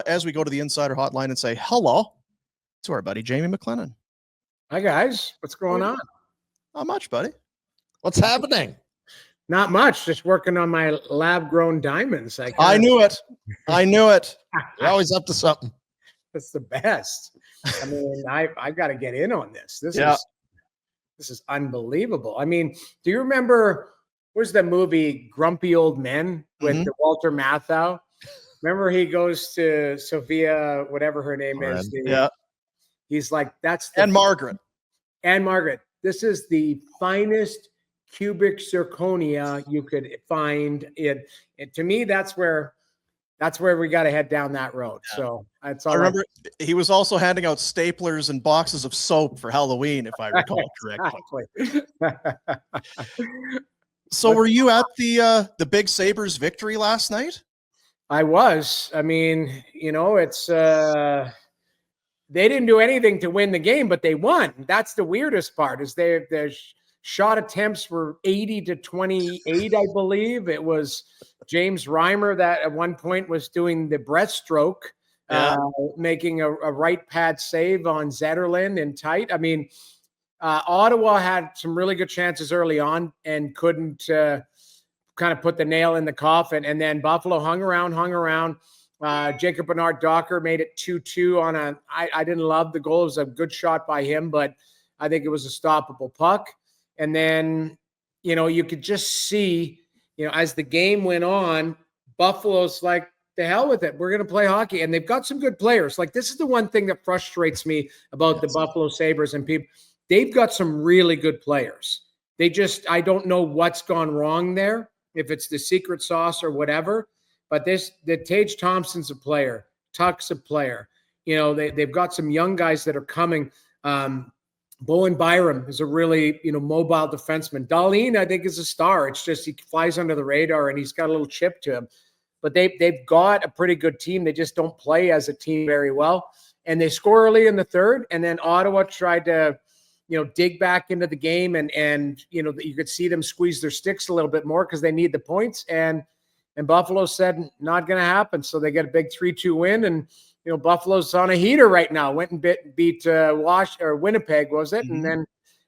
as we go to the Insider Hotline and say hello to our buddy Jamie McLennan. Hi, guys. What's going on? Not much, buddy. What's happening? Not much. Just working on my lab-grown diamonds. I knew it. You're always up to something. That's the best. I mean, I've got to get in on this. This is unbelievable. I mean, do you remember, where's the movie Grumpy Old Men with Walter Matthau? Remember he goes to Sophia, whatever her name is. He's like, that's the Margaret. And Margaret. This is the finest cubic zirconia you could find. To me, that's where we got to head down that road. Yeah. So that's all. I remember he was also handing out staplers and boxes of soap for Halloween, if I recall correctly. So were you at the Big Sabres victory last night? I was. I mean, it's they didn't do anything to win the game, but they won. That's the weirdest part. Is their shot attempts were 80-28, I believe. It was James Reimer that at one point was doing the breaststroke, making a right pad save on Zetterlund and tight. I mean, Ottawa had some really good chances early on and couldn't kind of put the nail in the coffin. And then Buffalo hung around. Jacob Bernard-Docker made it 2-2 on I didn't love the goal. It was a good shot by him, but I think it was a stoppable puck. And then, you could just see, as the game went on, Buffalo's like, the hell with it. We're going to play hockey. And they've got some good players. Like, this is the one thing that frustrates me about the Buffalo Sabres and people. They've got some really good players. I don't know what's gone wrong there, if it's the secret sauce or whatever. But the Tage Thompson's a player. Tuck's a player. They've got some young guys that are coming. Bowen Byram is a really, mobile defenseman. Dahlin, I think, is a star. It's just he flies under the radar and he's got a little chip to him. But they've got a pretty good team. They just don't play as a team very well. And they score early in the third. And then Ottawa tried to, dig back into the game. And you could see them squeeze their sticks a little bit more because they need the points. And Buffalo said, not going to happen. So they get a big 3-2 win. And, Buffalo's on a heater right now. Went and beat Winnipeg, was it? Mm-hmm. And then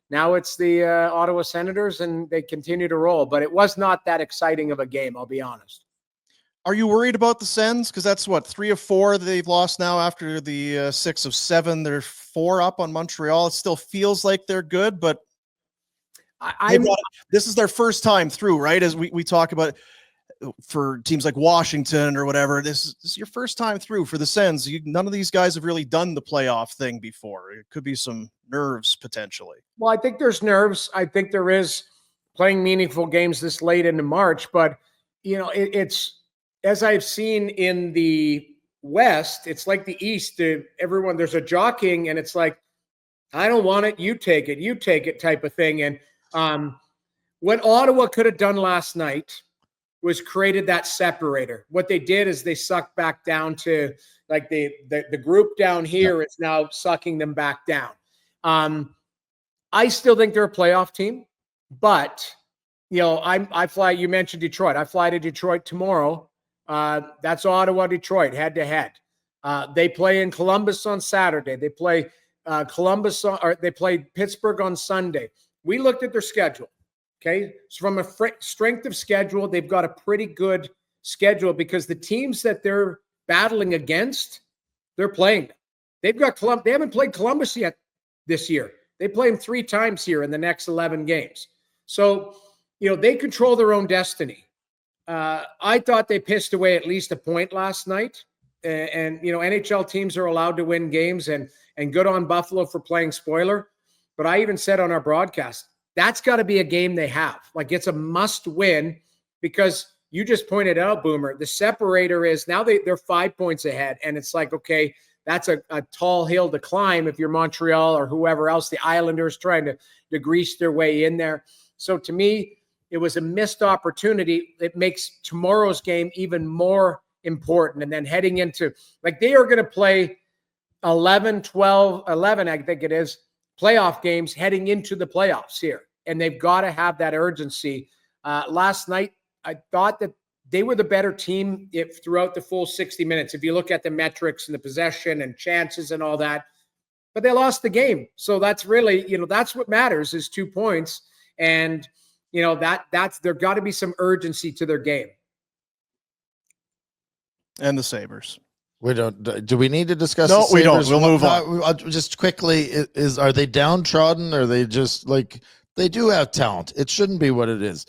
now it's the Ottawa Senators, and they continue to roll. But it was not that exciting of a game, I'll be honest. Are you worried about the Sens? Because that's 3 of 4 they've lost now after the 6 of 7. They're 4 up on Montreal. It still feels like they're good, but this is their first time through, right? As we talk about for teams like Washington or whatever, this is your first time through for the Sens. None of these guys have really done the playoff thing before. It could be some nerves potentially. Well, I think there's nerves. I think there is playing meaningful games this late into March, but it's as I've seen in the West, it's like the East. Everyone, there's a jockeying, and it's like, I don't want it, you take it type of thing. And what Ottawa could have done last night was created that separator. What they did is they sucked back down to like the group down here is now sucking them back down. I still think they're a playoff team, but I fly. You mentioned Detroit. I fly to Detroit tomorrow. That's Ottawa, Detroit, head to head. They play in Columbus on Saturday. They play they play Pittsburgh on Sunday. We looked at their schedule. Okay, so from a strength of schedule, they've got a pretty good schedule because the teams that they're battling against, they're playing them. They haven't played Columbus yet this year. They play them 3 times here in the next 11 games. So, they control their own destiny. I thought they pissed away at least a point last night. And NHL teams are allowed to win games, and good on Buffalo for playing spoiler. But I even said on our broadcast, that's got to be a game they have. Like, it's a must win because you just pointed out, Boomer, the separator is now they're 5 points ahead. And it's like, okay, that's a tall hill to climb if you're Montreal or whoever else, the Islanders trying to grease their way in there. So to me, it was a missed opportunity. It makes tomorrow's game even more important. And then heading into, like, they are going to play 11, 12, 11, I think it is, playoff games heading into the playoffs here. And they've got to have that urgency. Last night, I thought that they were the better team throughout the full 60 minutes. If you look at the metrics and the possession and chances and all that, but they lost the game. So that's really, that's what matters is 2 points. And, that's there got to be some urgency to their game. And the Sabres. We don't. Do we need to discuss? No, the we don't. Sabres? We'll move on. Just quickly, are they downtrodden? Or are they just like they do have talent? It shouldn't be what it is.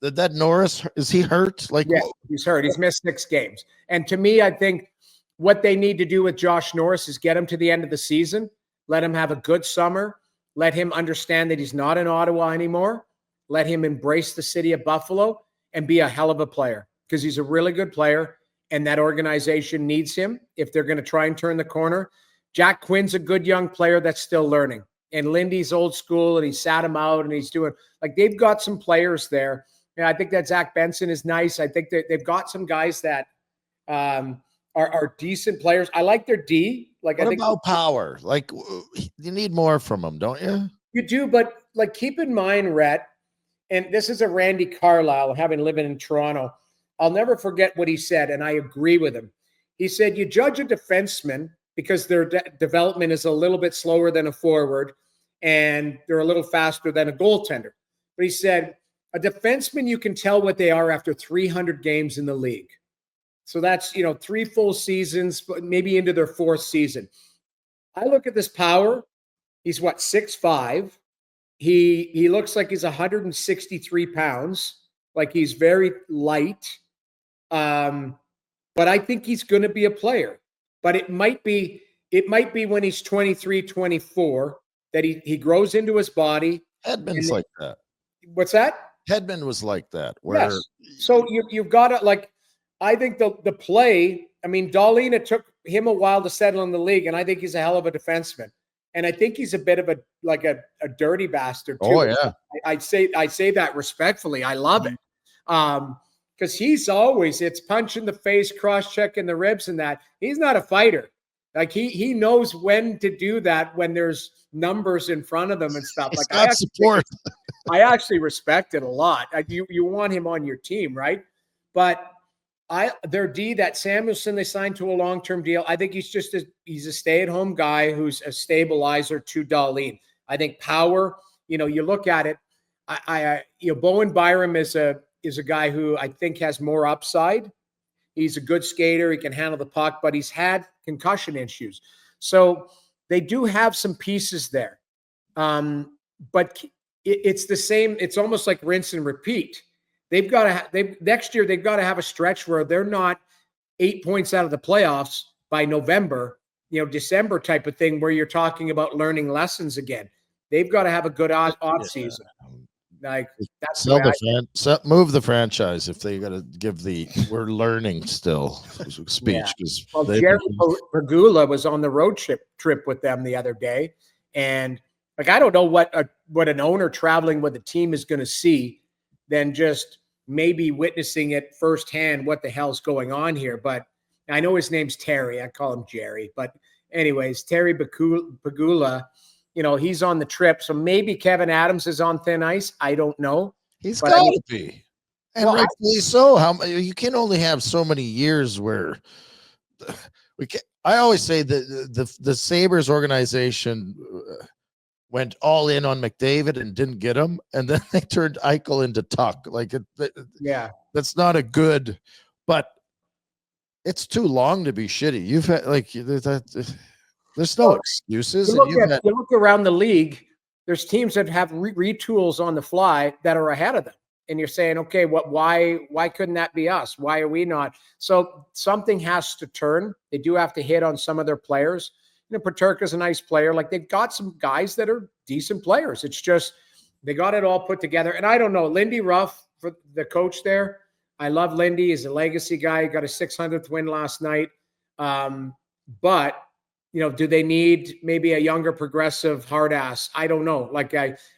That Norris, is he hurt? Yeah, he's hurt. He's missed 6 games. And to me, I think what they need to do with Josh Norris is get him to the end of the season, let him have a good summer, let him understand that he's not in Ottawa anymore, let him embrace the city of Buffalo and be a hell of a player because he's a really good player and that organization needs him if they're going to try and turn the corner. Jack Quinn's a good young player that's still learning. And Lindy's old school and he sat him out and he's doing like they've got some players there. I think that Zach Benson is nice. I think that they've got some guys that are decent players. I like their D. Like, what I think about Power? Like, you need more from them, don't you? You do, but like keep in mind, Rhett, and this is a Randy Carlisle, having lived in Toronto. I'll never forget what he said, and I agree with him. He said, you judge a defenseman because their development is a little bit slower than a forward, and they're a little faster than a goaltender. But he said, a defenseman, you can tell what they are after 300 games in the league. So that's, 3 full seasons, but maybe into their 4th season. I look at this Power. He's 6'5". He looks like he's 163 pounds. Like he's very light. But I think he's going to be a player. But it might be when he's 23, 24 that he grows into his body. Hedman's like that. What's that? Hedman was like that. Yes. So you've got to I think the play. I mean, Dahlin, it took him a while to settle in the league, and I think he's a hell of a defenseman. And I think he's a bit of a dirty bastard too. Oh yeah. I say that respectfully. I love it. Because it's punch in the face, cross check in the ribs, and that he's not a fighter. Like he knows when to do that when there's numbers in front of them and stuff. He's like got support. I actually respect it a lot. You want him on your team, right? But their D, that Samuelson, they signed to a long-term deal. I think he's a stay-at-home guy who's a stabilizer to Dahlin. I think Power, you look at it. Bowen Byram is a guy who I think has more upside. He's a good skater. He can handle the puck, but he's had concussion issues. So they do have some pieces there. But it's the same. It's almost like rinse and repeat. Next year, they've got to have a stretch where they're not 8 points out of the playoffs by November, December type of thing where you're talking about learning lessons again. They've got to have a good off season. Like that's move the franchise if they got to give we're learning still speech because Jerry Pagula was on the road trip with them the other day, and I don't know what an owner traveling with a team is going to see than just maybe witnessing it firsthand what the hell's going on here. But I know his name's Terry. I call him Jerry. But anyways, Terry Pagula, he's on the trip. So maybe Kevin Adams is on thin ice. I don't know. He's got to be. And rightfully so. You can only have so many years where I always say that the Sabres organization went all in on McDavid and didn't get him, and then they turned Eichel into Tuck. That's not a good, but it's too long to be shitty. You've had there's no excuses. You look around the league. There's teams that have retools on the fly that are ahead of them, and you're saying, okay, why couldn't that be us? Why are we not? So something has to turn. They do have to hit on some of their players. Paterka's a nice player. They've got some guys that are decent players. It's just they got it all put together. And I don't know, Lindy Ruff, for the coach there. I love Lindy. He's a legacy guy. He got a 600th win last night. But do they need maybe a younger, progressive, hard ass? I don't know.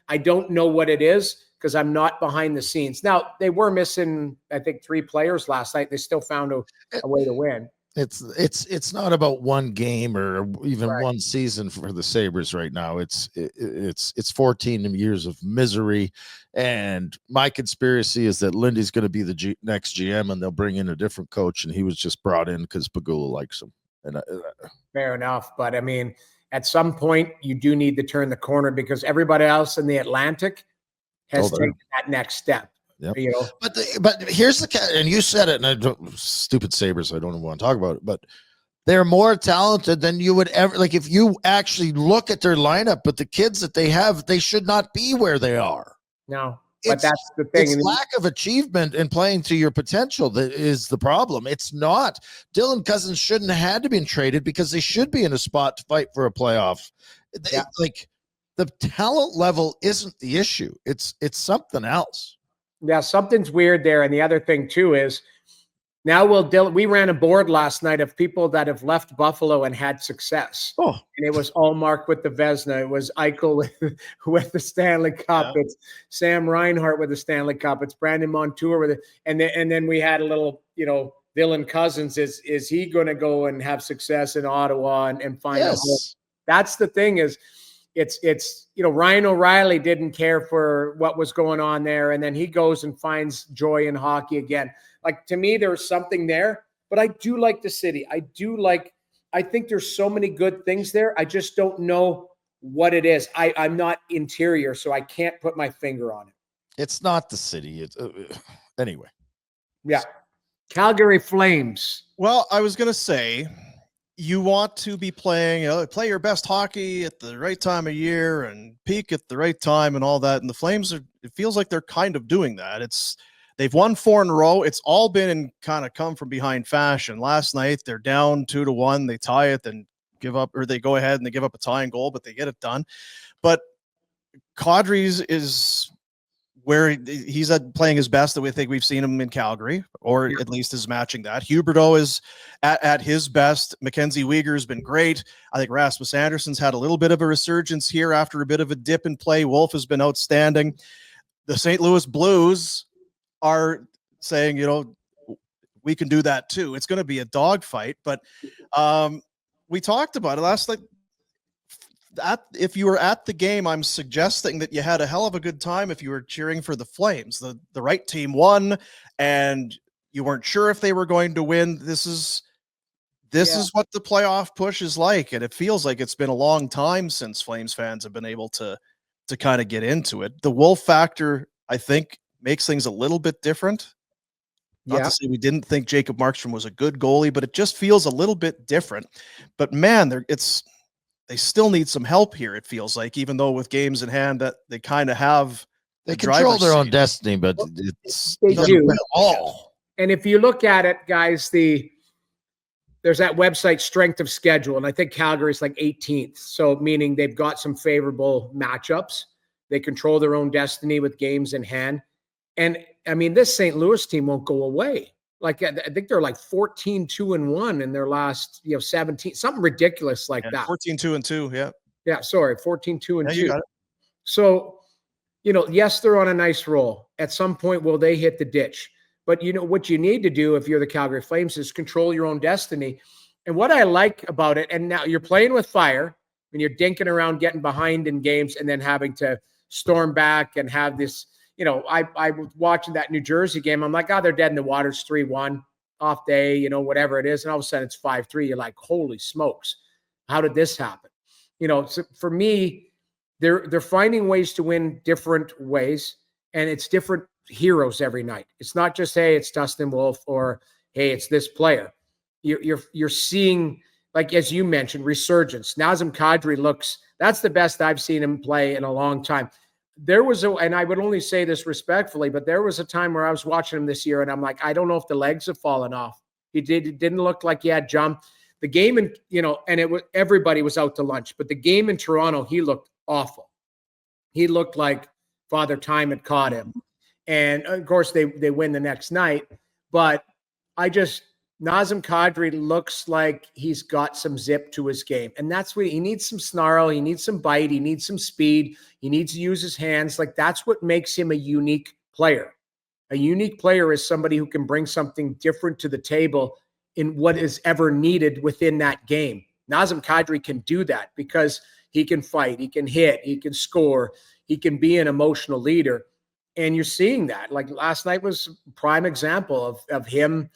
I don't know what it is because I'm not behind the scenes. Now they were missing, I think, 3 players last night. They still found a way to win. It's not about one game or even Right. one season for the Sabres right now. It's 14 years of misery, and my conspiracy is that Lindy's going to be the next GM, and they'll bring in a different coach, and he was just brought in because Pagula likes him. And Fair enough, but I mean, at some point, you do need to turn the corner because everybody else in the Atlantic has taken that next step. Yep. You know, but here's and you said it, and I don't, stupid Sabres, I don't even want to talk about it, but they're more talented than you would ever, like, if you actually look at their lineup, but the kids that they have, they should not be where they are. No, but that's the thing. It's lack of achievement and playing to your potential that is the problem. It's not. Dylan Cousins shouldn't have had to be traded because they should be in a spot to fight for a playoff. Yeah. Like, the talent level isn't the issue. It's something else. Yeah, something's weird there. And the other thing too is now we ran a board last night of people that have left Buffalo and had success. Oh, and it was Allmark with the Vezina. It was Eichel with the Stanley Cup. Yeah. It's Sam Reinhart with the Stanley Cup. It's Brandon Montour with it. And then we had a little, Dylan Cousins. Is he going to go and have success in Ottawa and find out? That's the thing is, it's Ryan O'Reilly didn't care for what was going on there, and then he goes and finds joy in hockey again. Like, to me, there's something there, but I do like the city. I think there's so many good things there. I just don't know what it is. I'm not interior, so I can't put my finger on it. It's not the city. It's anyway. Yeah. Calgary Flames. Well, I was going to say, you want to be playing, play your best hockey at the right time of year and peak at the right time and all that. And the Flames it feels like they're kind of doing that. They've won 4 in a row. It's all been in kind of come from behind fashion. Last night, they're down 2-1. They tie it, then give up, or they go ahead and they give up a tying goal, but they get it done. But Kadri's is where he's playing his best that we think we've seen him in Calgary, or at least is matching that. Huberdeau is at his best. Mackenzie Weegar's been great. I think Rasmus Anderson's had a little bit of a resurgence here after a bit of a dip in play. Wolf has been outstanding. The St. Louis Blues are saying, we can do that too. It's going to be a dogfight, but we talked about it last night. If you were at the game, I'm suggesting that you had a hell of a good time if you were cheering for the Flames. The right team won, and you weren't sure if they were going to win. This is what the playoff push is like, and it feels like it's been a long time since Flames fans have been able to kind of get into it. The Wolf factor, I think, makes things a little bit different. Not to say we didn't think Jacob Markstrom was a good goalie, but it just feels a little bit different. But man, they still need some help here, it feels like, even though with games in hand that they kind of have. They control their own destiny, but they do. And if you look at it, guys, there's that website Strength of Schedule, and I think Calgary's like 18th. So meaning they've got some favorable matchups. They control their own destiny with games in hand. And I mean, this St. Louis team won't go away. Like, I think they're like 14-2-1 in their last, 17, something ridiculous like that. 14-2-2. Yeah. Yeah. Sorry. 14-2-2. You got it. So, yes, they're on a nice roll. At some point, will they hit the ditch? But what you need to do if you're the Calgary Flames is control your own destiny. And what I like about it, and now you're playing with fire and you're dinking around, getting behind in games and then having to storm back and have this, I was watching that New Jersey game. I'm like, they're dead in the water. It's 3-1 off day, whatever it is. And all of a sudden it's 5-3. You're like, holy smokes. How did this happen? So for me, they're finding ways to win different ways, and it's different heroes every night. It's not just, hey, it's Dustin Wolf, or hey, it's this player. You're seeing, like, as you mentioned, resurgence. Nazem Kadri that's the best I've seen him play in a long time. There was and I would only say this respectfully, but there was a time where I was watching him this year and I'm like, I don't know if the legs have fallen off. It didn't look like he had jump. The game and it was, everybody was out to lunch, but the game in Toronto, he looked awful. He looked like Father Time had caught him. And of course they win the next night, but Nazem Kadri looks like he's got some zip to his game. And that's what he needs, some snarl. He needs some bite. He needs some speed. He needs to use his hands. Like, that's what makes him a unique player. A unique player is somebody who can bring something different to the table in what is ever needed within that game. Nazem Kadri can do that because he can fight, he can hit, he can score, he can be an emotional leader. And you're seeing that. Like last night was a prime example of him,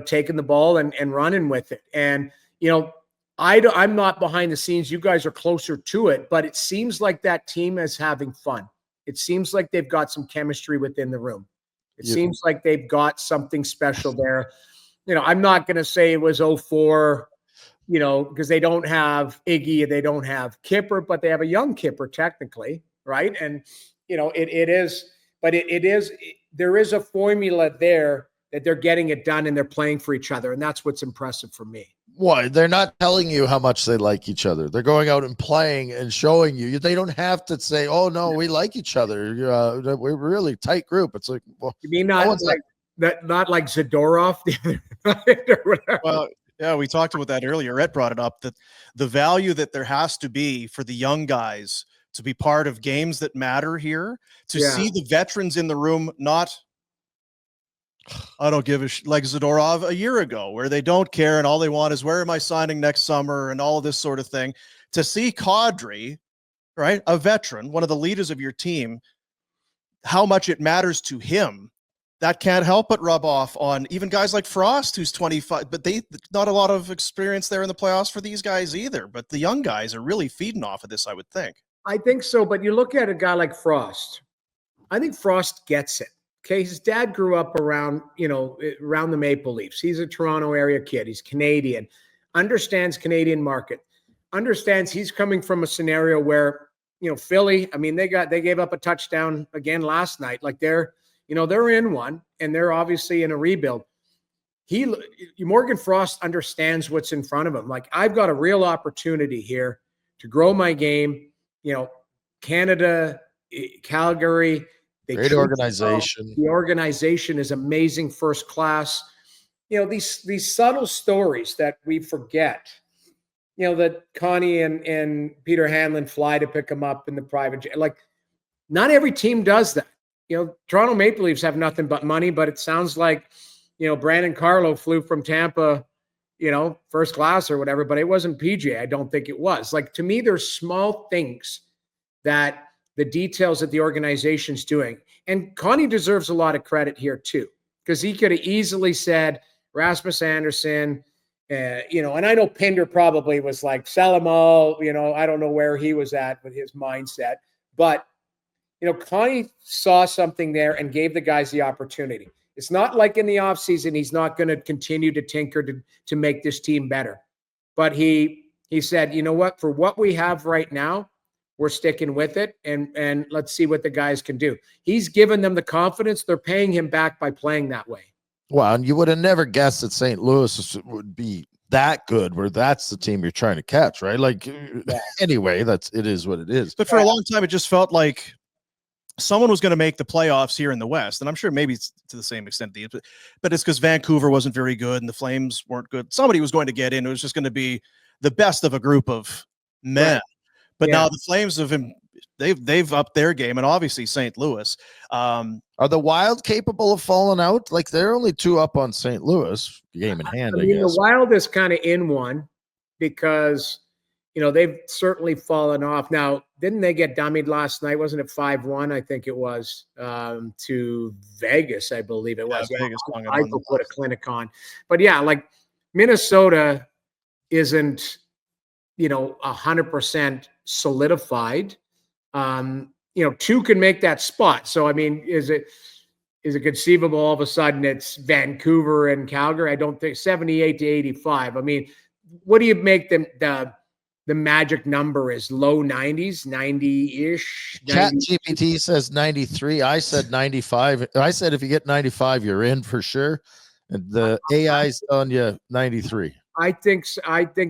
taking the ball and running with it. And, I'm not behind the scenes. You guys are closer to it, but it seems like that team is having fun. It seems like they've got some chemistry within the room. It seems like they've got something special there. I'm not going to say it was 0-4, because they don't have Iggy, they don't have Kipper, but they have a young Kipper technically, right? And, it is, but there is a formula there that they're getting it done and they're playing for each other. And that's what's impressive for me. Why? They're not telling you how much they like each other. They're going out and playing and showing you. They don't have to say, "Oh no, we like each other. We're a really tight group." It's like, well, you mean not like Zadorov the other night or whatever? Well, yeah, we talked about that earlier. Rhett brought it up, that the value that there has to be for the young guys to be part of games that matter here, to see the veterans in the room, not I don't give a like Zadorov a year ago, where they don't care and all they want is where am I signing next summer and all of this sort of thing. To see Kadri, right, a veteran, one of the leaders of your team, how much it matters to him, that can't help but rub off on even guys like Frost, who's 25, but not a lot of experience there in the playoffs for these guys either. But the young guys are really feeding off of this, I would think. I think so, but you look at a guy like Frost. I think Frost gets it. Okay, his dad grew up around the Maple Leafs. He's a Toronto area kid. He's Canadian, understands Canadian market, understands he's coming from a scenario where, Philly, I mean, they gave up a touchdown again last night. Like they're in one and they're obviously in a rebuild. Morgan Frost understands what's in front of him. Like, I've got a real opportunity here to grow my game. Canada, Calgary, great organization. The organization is amazing, first class. These subtle stories that we forget. That Connie and Peter Hanlon fly to pick him up in the private jet. Like, not every team does that. Toronto Maple Leafs have nothing but money, but it sounds like, Brandon Carlo flew from Tampa, first class or whatever, but it wasn't PJ. I don't think it was. Like, to me, there's small things that the details that the organization's doing. And Connie deserves a lot of credit here too, because he could have easily said Rasmus Anderson, and I know Pinder probably was like, sell them all, I don't know where he was at with his mindset, but Connie saw something there and gave the guys the opportunity. It's not like in the offseason, he's not going to continue to tinker to make this team better. But he said, you know what, for what we have right now, we're sticking with it, and let's see what the guys can do. He's given them the confidence. They're paying him back by playing that way. Well, and you would have never guessed that St. Louis would be that good, where that's the team you're trying to catch, right? Like, anyway, it is what it is. But for a long time, it just felt like someone was going to make the playoffs here in the West. And I'm sure maybe it's to the same extent, but it's because Vancouver wasn't very good and the Flames weren't good. Somebody was going to get in. It was just going to be the best of a group of men. Right. But now the Flames they've upped their game, and obviously St. Louis. Are the Wild capable of falling out? Like, they're only 2 up on St. Louis, game in hand. I guess the Wild is kind of in one because they've certainly fallen off. Now, didn't they get dummied last night? Wasn't it 5-1? I think it was to Vegas. I believe it was. Vegas. I put a clinic on, but yeah, like Minnesota isn't 100% solidified. 2 can make that spot. So, I mean, is it conceivable all of a sudden it's Vancouver and Calgary? I don't think 78 to 85. I mean, what do you make the magic number is? Low 90s, 90-ish. Chat GPT says 93. I said 95. I said if you get 95, you're in for sure. And the AI's telling you 93. I think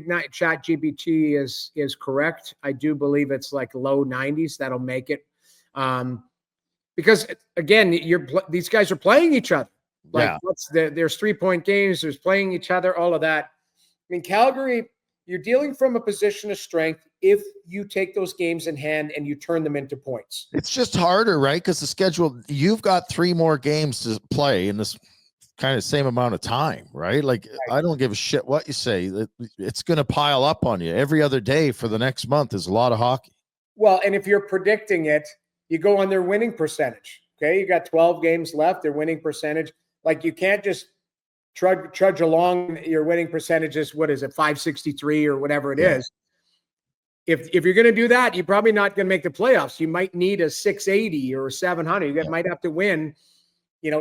not Chat GPT is correct. I do believe it's like low 90s. That'll make it. Because again, these guys are playing each other. Like, there's 3-point games. There's playing each other. All of that. I mean, Calgary, you're dealing from a position of strength if you take those games in hand and you turn them into points. It's just harder, right? Because the schedule, you've got 3 more games to play in this kind of same amount of time, right? Like, I don't give a shit what you say. It's going to pile up on you every other day for the next month. Is a lot of hockey. Well, and if you're predicting it, you go on their winning percentage. Okay, you got 12 games left. Their winning percentage, like you can't just trudge along. Your winning percentage is, what is it, 563 or whatever it is. If you're going to do that, you're probably not going to make the playoffs. You might need a 680 or a 700. You might have to win,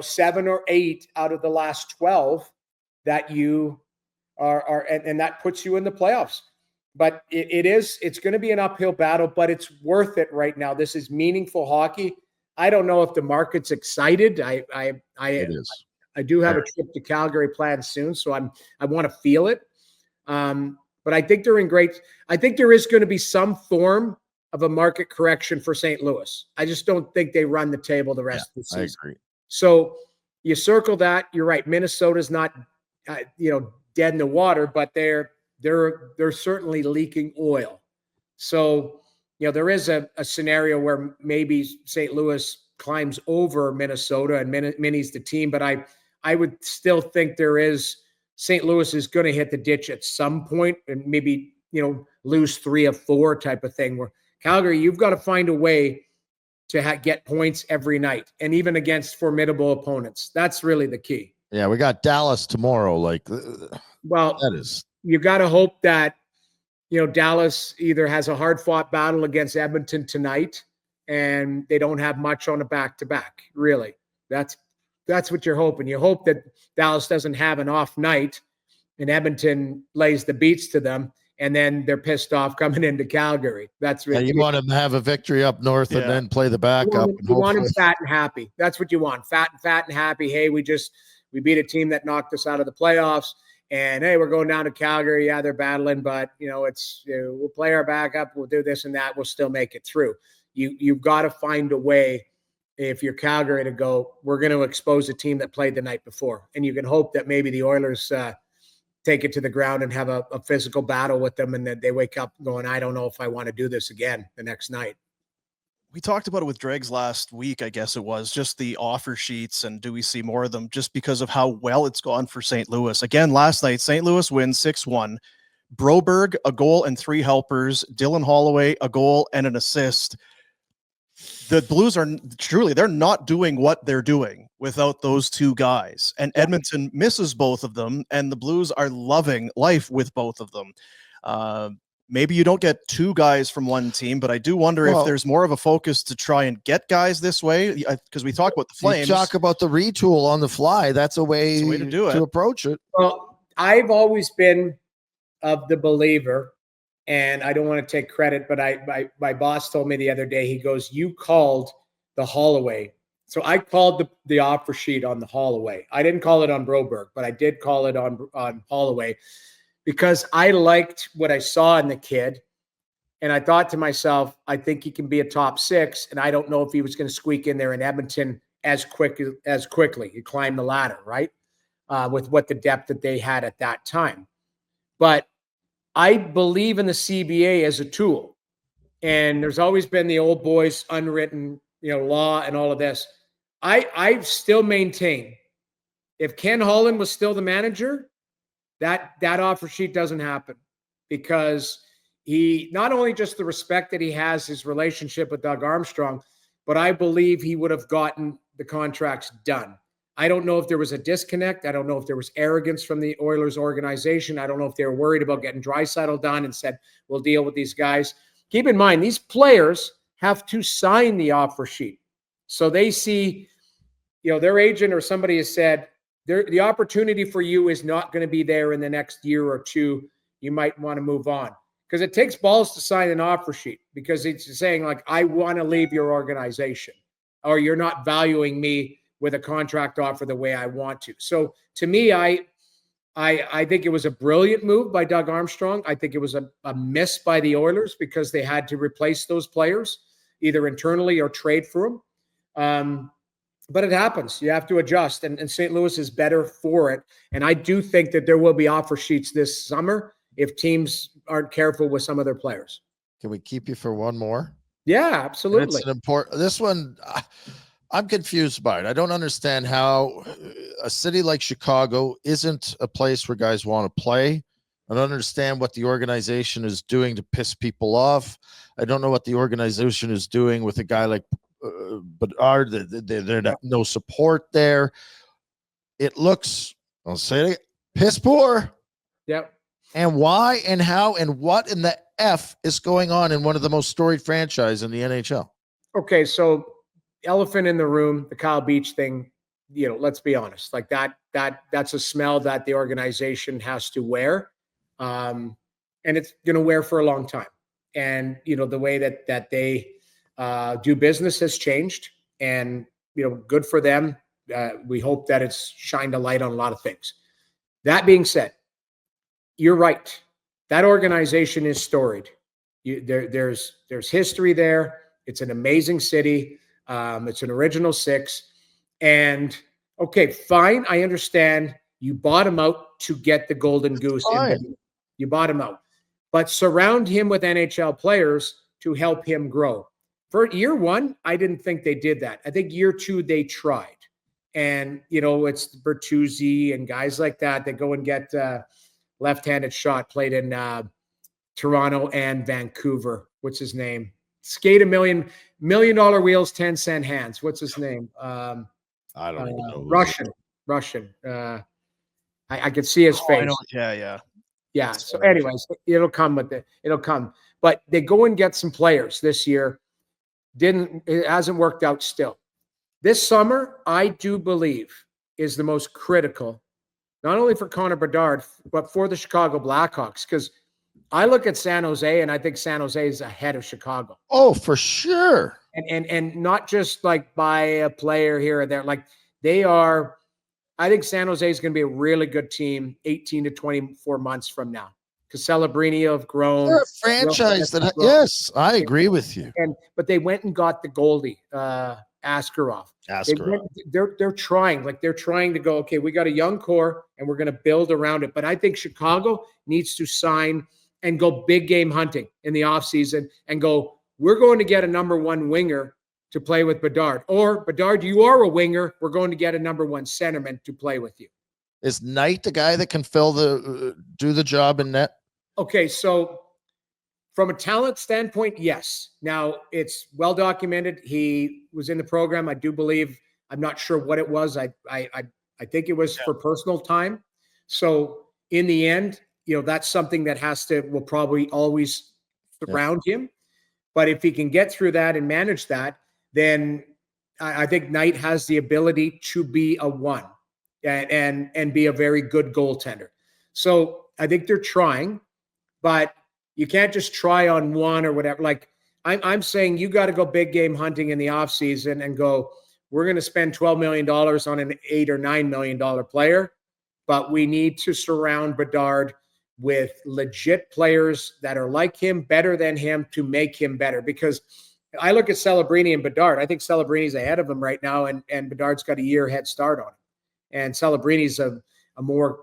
7 or 8 out of the last 12 that you are and that puts you in the playoffs. But it's going to be an uphill battle, but it's worth it right now. This is meaningful hockey. I don't know if the market's excited. It is. I do have a trip to Calgary planned soon, so I want to feel it. But I think they're in great. I think there is going to be some form of a market correction for St. Louis. I just don't think they run the table the rest of the season. I agree. So you circle that. You're right. Minnesota's not, dead in the water, but they're certainly leaking oil. So there is a scenario where maybe St. Louis climbs over Minnesota and Minnie's the team, but I would still think there is. St. Louis is going to hit the ditch at some point and maybe, lose 3 of 4 type of thing. Where Calgary, you've got to find a way to get points every night and even against formidable opponents. That's really the key. Yeah, we got Dallas tomorrow. Well, that is. You got to hope that, Dallas either has a hard-fought battle against Edmonton tonight and they don't have much on a back-to-back, really. That's what you're hoping. You hope that Dallas doesn't have an off night and Edmonton lays the beats to them, and then they're pissed off coming into Calgary. That's really you want them to have a victory up north and then play the backup. You want them fat and happy. That's what you want. Fat and happy. Hey, we beat a team that knocked us out of the playoffs, and hey, we're going down to Calgary. Yeah, they're battling, but we'll play our backup. We'll do this and that. We'll still make it through. You've got to find a way. If you're Calgary to go, we're going to expose a team that played the night before. And you can hope that maybe the Oilers take it to the ground and have a physical battle with them, and that they wake up going, I don't know if I want to do this again the next night. We talked about it with Dregs last week, I guess it was, just the offer sheets, and do we see more of them just because of how well it's gone for St. Louis. Again, last night, St. Louis wins 6-1. Broberg, a goal and 3 helpers. Dylan Holloway, a goal and an assist. The Blues they're not doing what they're doing without those 2 guys. And Edmonton misses both of them, and the Blues are loving life with both of them. Maybe you don't get 2 guys from one team, but I do wonder if there's more of a focus to try and get guys this way, because we talk about the Flames. You talk about the retool on the fly. That's a way to do it, to approach it. Well, I've always been of the believer, and I don't want to take credit, but my boss told me the other day, he goes, you called the Holloway. So I called the offer sheet on the Holloway. I didn't call it on Broberg, but I did call it on Holloway because I liked what I saw in the kid. And I thought to myself, I think he can be a top 6. And I don't know if he was going to squeak in there in Edmonton as quickly. He climbed the ladder, right? With what the depth that they had at that time. But I believe in the CBA as a tool, and there's always been the old boys unwritten, law and all of this. I still maintain if Ken Holland was still the manager, that offer sheet doesn't happen, because he not only just the respect that he has, his relationship with Doug Armstrong, but I believe he would have gotten the contracts done. I don't know if there was a disconnect. I don't know if there was arrogance from the Oilers organization. I don't know if they were worried about getting Draisaitl done and said, we'll deal with these guys. Keep in mind, these players have to sign the offer sheet. So they see, their agent or somebody has said, the opportunity for you is not going to be there in the next year or 2. You might want to move on. Because it takes balls to sign an offer sheet, because it's saying, like, I want to leave your organization, or you're not valuing me with a contract offer the way I want to. So to me, I think it was a brilliant move by Doug Armstrong. I think it was a miss by the Oilers, because they had to replace those players either internally or trade for them. But it happens. You have to adjust, and St. Louis is better for it. And I do think that there will be offer sheets this summer if teams aren't careful with some of their players. Can we keep you for one more? Yeah, absolutely. It's an important. This one, I'm confused by it. I don't understand how a city like Chicago isn't a place where guys want to play. I don't understand what the organization is doing to piss people off. I don't know what the organization is doing with a guy like Bedard. There's no support there. It looks, I'll say it, piss poor. Yep. And why and how and what in the F is going on in one of the most storied franchises in the NHL? Okay, so elephant in the room, the Kyle Beach thing, let's be honest. Like that's a smell that the organization has to wear. And it's going to wear for a long time. And, the way that they do business has changed, and, good for them. We hope that it's shined a light on a lot of things. That being said, you're right. That organization is storied. There's history there. It's an amazing city. It's an original six. And okay, fine. I understand you bought him out to get the golden goose. You bought him out, but surround him with NHL players to help him grow. For year one, I didn't think they did that. I think year two, they tried. And, it's Bertuzzi and guys like that go and get left-handed shot, played in Toronto and Vancouver. What's his name? Skate $1 million wheels, 10-cent hands. What's his name? I don't even know. Russian. I could see his face. Yeah. Yeah. So anyways, it'll come. But they go and get some players this year. It hasn't worked out still. This summer, I do believe, is the most critical, not only for Connor Bedard, but for the Chicago Blackhawks. Because I look at San Jose, and I think San Jose is ahead of Chicago. Oh, for sure. And not just like by a player here or there. Like they are. I think San Jose is going to be a really good team 18 to 24 months from now. Because Celebrini have grown. They're a franchise yes, I agree with you. But they went and got the goalie, Askarov. They're trying. Like they're trying to go, okay, we got a young core and we're going to build around it. But I think Chicago needs to sign and go big game hunting in the offseason and go, we're going to get a number one winger to play with Bedard. Or, Bedard, you are a winger. We're going to get a number one centerman to play with you. Is Knight the guy that can do the job in net? Okay, so from a talent standpoint, yes. Now, it's well documented. He was in the program, I do believe. I'm not sure what it was. I think it was for personal time. So in the end, that's something that will probably always surround him. But if he can get through that and manage that, then I think Knight has the ability to be a one and be a very good goaltender. So I think they're trying, but you can't just try on one or whatever. Like I'm saying, you got to go big game hunting in the offseason and go, we're going to spend $12 million on an $8 or $9 million player, but we need to surround Bedard with legit players that are like him, better than him, to make him better. Because I look at Celebrini and Bedard. I think Celebrini's ahead of him right now, and Bedard's got a year head start on him. And Celebrini's a more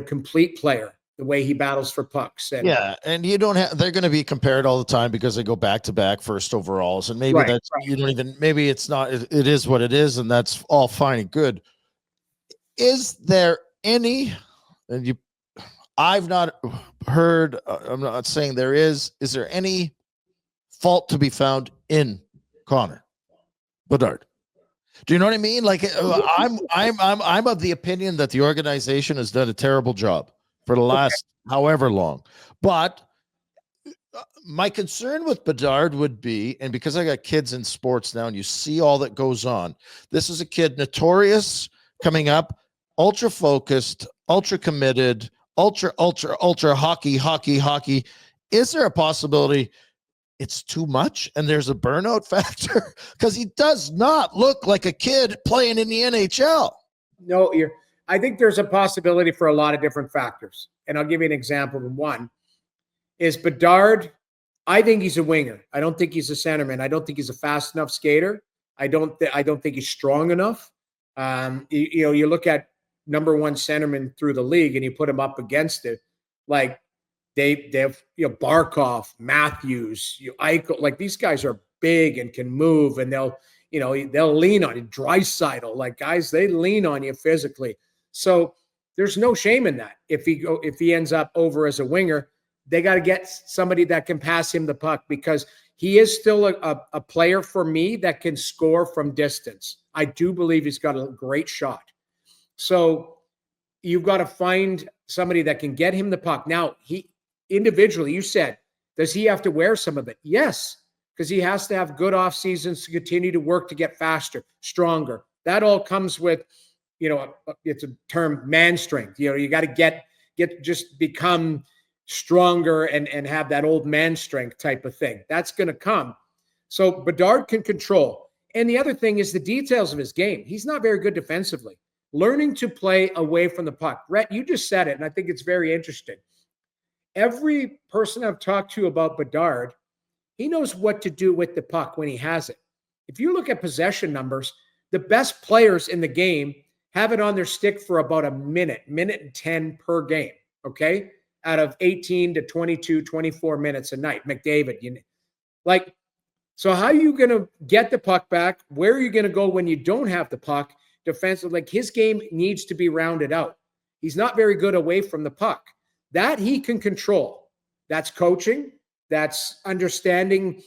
complete player, the way he battles for pucks. And you don't have, they're going to be compared all the time because they go back to back first overalls, and maybe you don't even, maybe it's not, it is what it is, and that's all fine and good. Is there any, and I've not heard, I'm not saying there is there any fault to be found in Connor Bedard? Do you know what I mean? Like I'm of the opinion that the organization has done a terrible job for the last however long. But my concern with Bedard would be, and because I got kids in sports now and you see all that goes on, this is a kid notorious coming up, ultra focused, ultra committed, ultra hockey. Is there a possibility it's too much and there's a burnout factor? Because he does not look like a kid playing in the NHL. No, I think there's a possibility for a lot of different factors. And I'll give you an example. One is Bedard. I think he's a winger. I don't think he's a centerman. I don't think he's a fast enough skater. I don't think he's strong enough. You look at number one centerman through the league and you put him up against it, like they have Barkov, Matthews, Eichel, like these guys are big and can move, and they'll they'll lean on you. Draisaitl, like guys, they lean on you physically. So there's no shame in that. If he ends up over as a winger, they got to get somebody that can pass him the puck, because he is still a player for me that can score from distance. I do believe he's got a great shot. So you've got to find somebody that can get him the puck. Now, he individually, you said, does he have to wear some of it? Yes, because he has to have good off seasons to continue to work to get faster, stronger. That all comes with, it's a term, man strength. You got to just become stronger and have that old man strength type of thing. That's going to come. So Bedard can control. And the other thing is the details of his game. He's not very good defensively. Learning to play away from the puck. Rhett, you just said it, and I think it's very interesting. Every person I've talked to about Bedard, he knows what to do with the puck when he has it. If you look at possession numbers, the best players in the game have it on their stick for about a minute and 10 per game, okay? Out of 18 to 22, 24 minutes a night. McDavid, so how are you going to get the puck back? Where are you going to go when you don't have the puck? Defensive, his game needs to be rounded out. He's not very good away from the puck. That he can control. That's coaching. That's understanding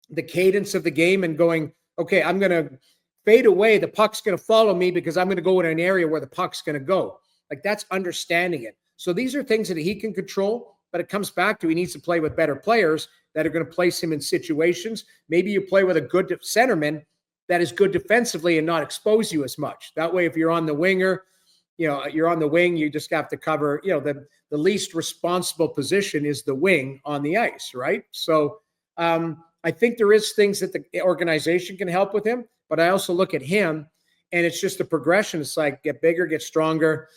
the cadence of the game and going, okay, I'm going to fade away. The puck's going to follow me because I'm going to go in an area where the puck's going to go. That's understanding it. So these are things that he can control, but it comes back to he needs to play with better players that are going to place him in situations. Maybe you play with a good centerman that is good defensively and not expose you as much. That way, if you're on the winger, you're on the wing, you just have to cover, the least responsible position is the wing on the ice, right? So I think there is things that the organization can help with him, but I also look at him and it's just a progression. It's like get bigger, get stronger,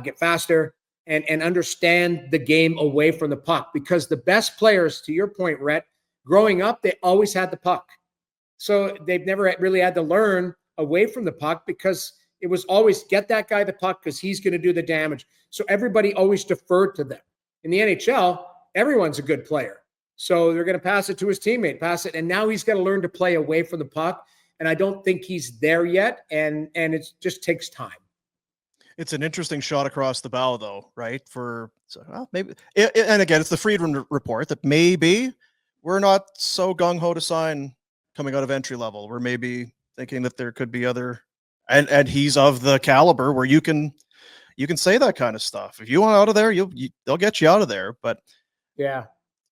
get faster, and understand the game away from the puck, because the best players, to your point, Rhett, growing up, they always had the puck. So they've never really had to learn away from the puck, because it was always get that guy the puck because he's going to do the damage. So everybody always deferred to them. In the NHL, everyone's a good player. So they're going to pass it to his teammate, pass it. And now he's got to learn to play away from the puck. And I don't think he's there yet. And it just takes time. It's an interesting shot across the bow, though, right? Maybe, and again, it's the Friedman report that maybe we're not so gung-ho to sign coming out of entry level. We're maybe thinking that there could be other, and he's of the caliber where you can say that kind of stuff. If you want out of there, they'll get you out of there. But yeah,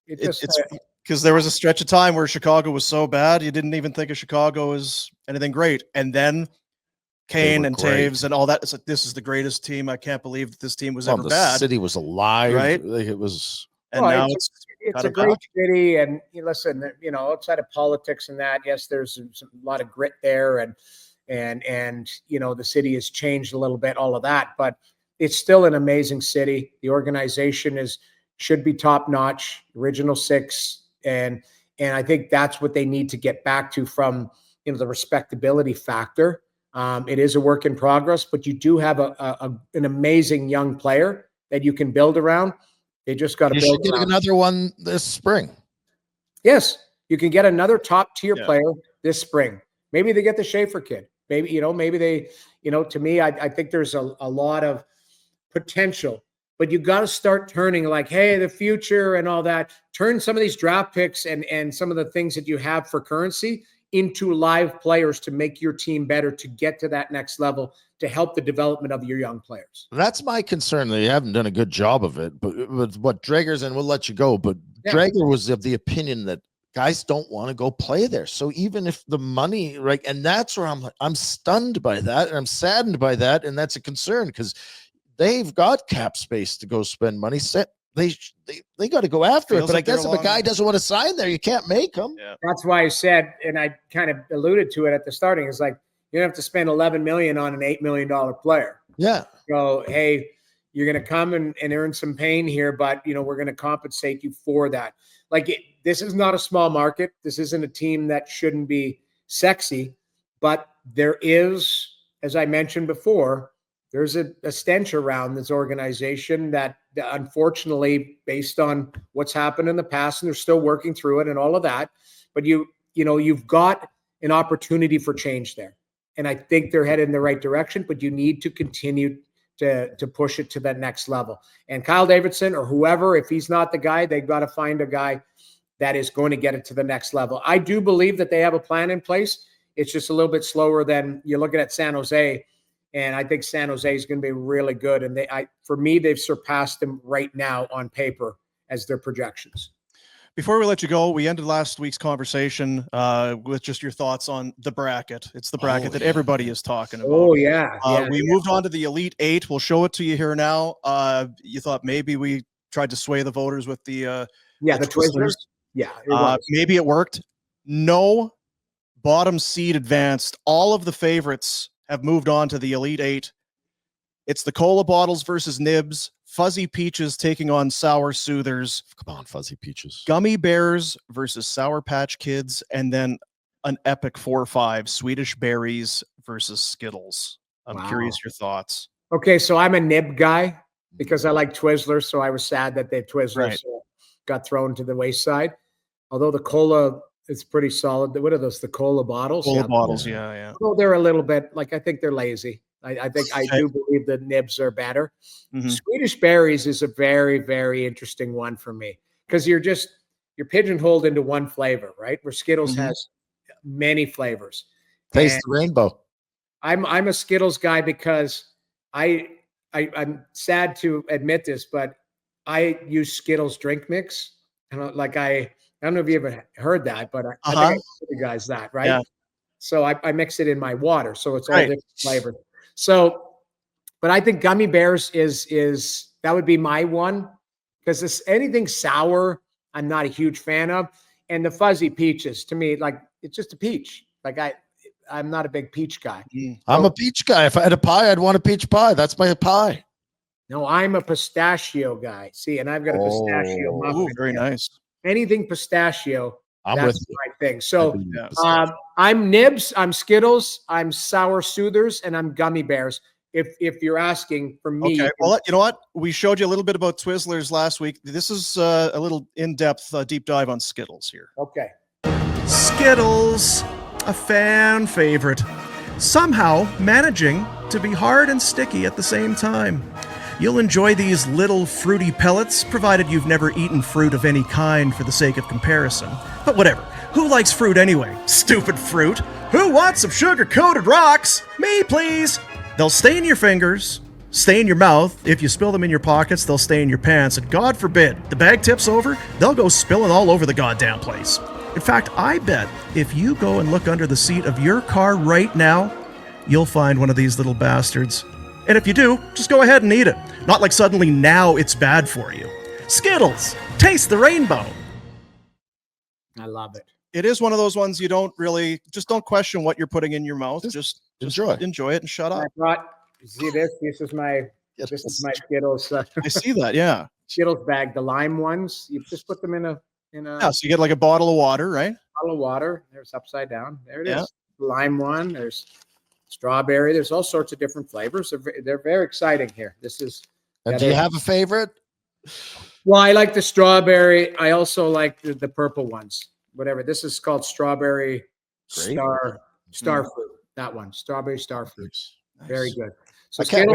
it's because there was a stretch of time where Chicago was so bad you didn't even think of Chicago as anything great, and then Kane and great. Taves and all that. It's like, this is the greatest team. I can't believe that this team was ever bad. The city was alive, right? It was, and now it's a great city. And listen, outside of politics and that, yes, there's a lot of grit there, and the city has changed a little bit, all of that, but it's still an amazing city. The organization should be top notch, original six, and I think that's what they need to get back to from the respectability factor. It is a work in progress, but you do have an amazing young player that you can build around. They just got to build. You should get another one this spring. Yes, you can get another top tier player this spring. Maybe they get the Schaefer kid. Maybe maybe they, to me, I think there's a lot of potential, but you got to start turning hey, the future and all that. Turn some of these draft picks and some of the things that you have for currency into live players to make your team better, to get to that next level, to help the development of your young players. That's my concern. They haven't done a good job of it, but with what Drager's, and we'll let you go, but Drager was of the opinion that guys don't want to go play there. So even if the money, right, and that's where I'm stunned by that, and I'm saddened by that, and that's a concern because they've got cap space to go spend money. They got to go after it, but I guess if a guy doesn't want to sign there, you can't make him. Yeah. That's why I said, and I kind of alluded to it at the starting, it's like you don't have to spend $11 million on an $8 million player. Yeah. So hey, you're going to come and earn some pain here, but we're going to compensate you for that. This is not a small market. This isn't a team that shouldn't be sexy, but there is, as I mentioned before, there's a stench around this organization that unfortunately, based on what's happened in the past, and they're still working through it and all of that, but you've got an opportunity for change there. And I think they're headed in the right direction, but you need to continue to push it to that next level. And Kyle Davidson or whoever, if he's not the guy, they've got to find a guy that is going to get it to the next level. I do believe that they have a plan in place. It's just a little bit slower than you're looking at San Jose. And I think San Jose is going to be really good. And for me, they've surpassed them right now on paper as their projections. Before we let you go, we ended last week's conversation with just your thoughts on the bracket. It's the bracket that everybody is talking about. Oh, yeah. We moved on to the Elite Eight. We'll show it to you here now. You thought maybe we tried to sway the voters with the Twizzlers. Yeah, maybe it worked. No bottom seed advanced. All of the favorites have moved on to the Elite Eight. It's the Cola Bottles versus Nibs. Fuzzy Peaches taking on Sour Soothers. Come on, Fuzzy Peaches. Gummy Bears versus Sour Patch Kids. And then an epic 4-5, Swedish Berries versus Skittles. I'm curious your thoughts. Okay, so I'm a Nib guy because I like Twizzlers, so I was sad that the Twizzlers got thrown to the wayside. Although the Cola is pretty solid. What are those, the Cola Bottles? Cola Bottles, yeah. Well, they're a little bit, I think they're lazy. I think I do believe the Nibs are better. Mm-hmm. Swedish Berries is a very, very interesting one for me because you're pigeonholed into one flavor, right? Where Skittles has many flavors. Taste the rainbow. I'm a Skittles guy because I'm sad to admit this, but I use Skittles drink mix. And I don't know if you ever heard that, but I think I told you guys that, right? Yeah. So I mix it in my water, so it's all different flavors. So, but I think Gummy Bears is that would be my one because anything sour, I'm not a huge fan of. And the Fuzzy Peaches, to me, it's just a peach. I'm not a big peach guy. I'm a peach guy. If I had a pie, I'd want a peach pie. That's my pie. No, I'm a pistachio guy. See, and I've got a pistachio muffin. Very nice. Anything pistachio, that's my thing. So I'm Nibs, I'm Skittles, I'm Sour Soothers, and I'm Gummy Bears. If you're asking for me. Okay, well, you know what? We showed you a little bit about Twizzlers last week. This is a little in-depth deep dive on Skittles here. Okay. Skittles, a fan favorite. Somehow managing to be hard and sticky at the same time. You'll enjoy these little fruity pellets, provided you've never eaten fruit of any kind for the sake of comparison. But whatever. Who likes fruit anyway? Stupid fruit. Who wants some sugar-coated rocks? Me, please. They'll stay in your fingers, stay in your mouth. If you spill them in your pockets, they'll stay in your pants. And God forbid, the bag tips over, they'll go spilling all over the goddamn place. In fact, I bet if you go and look under the seat of your car right now, you'll find one of these little bastards. And if you do, just go ahead and eat it. Not like suddenly now it's bad for you. Skittles, taste the rainbow. I love it. It is one of those ones you don't question what you're putting in your mouth. Just enjoy it and shut up. See this? This is my Skittles. I see that, yeah. Skittles bag, the lime ones. You just put them in a. Yeah, so you get like a bottle of water, right? Bottle of water. There's upside down. There it is. Lime one. There's strawberry. There's all sorts of different flavors. They're very exciting here. This is. Do you have a favorite? Well, I like the strawberry. I also like the purple ones. Whatever. This is called strawberry star fruit. That one, strawberry star fruit. Nice. Very good. So I can't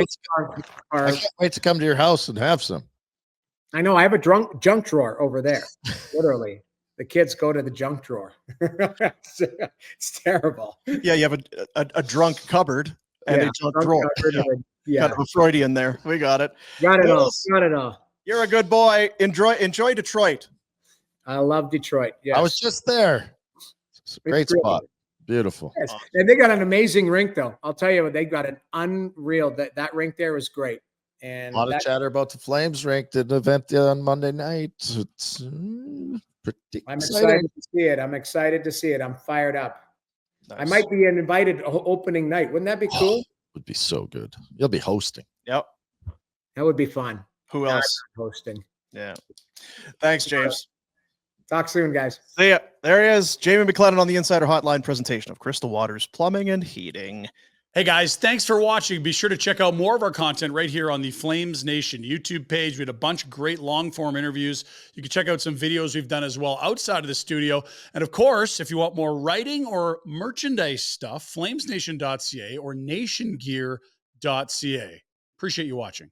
wait to come to your house and have some. I know. I have a junk drawer over there. Literally, the kids go to the junk drawer. It's terrible. Yeah, you have a drunk cupboard and a junk drawer. Kind of a Freudian there. We got it. Got it all. Got it all. You're a good boy. Enjoy Detroit. I love Detroit. Yes. I was just there. It's a great spot. Beautiful. Yes. And they got an amazing rink, though. I'll tell you what, they got an unreal. That rink there is great. And a lot of chatter about the Flames rink, the event on Monday night. It's pretty I'm excited to see it. I'm excited to see it. I'm fired up. Nice. I might be an invited opening night. Wouldn't that be cool? Would be so good. You'll be hosting. Yep. That would be fun. Who else? Hosting. Yeah. Thanks, James. Talk soon, guys. See ya. There he is. Jamie McLennan on the Insider Hotline presentation of Crystal Waters Plumbing and Heating. Hey guys, thanks for watching. Be sure to check out more of our content right here on the Flames Nation YouTube page. We had a bunch of great long form interviews. You can check out some videos we've done as well outside of the studio. And of course, if you want more writing or merchandise stuff, flamesnation.ca or nationgear.ca. Appreciate you watching.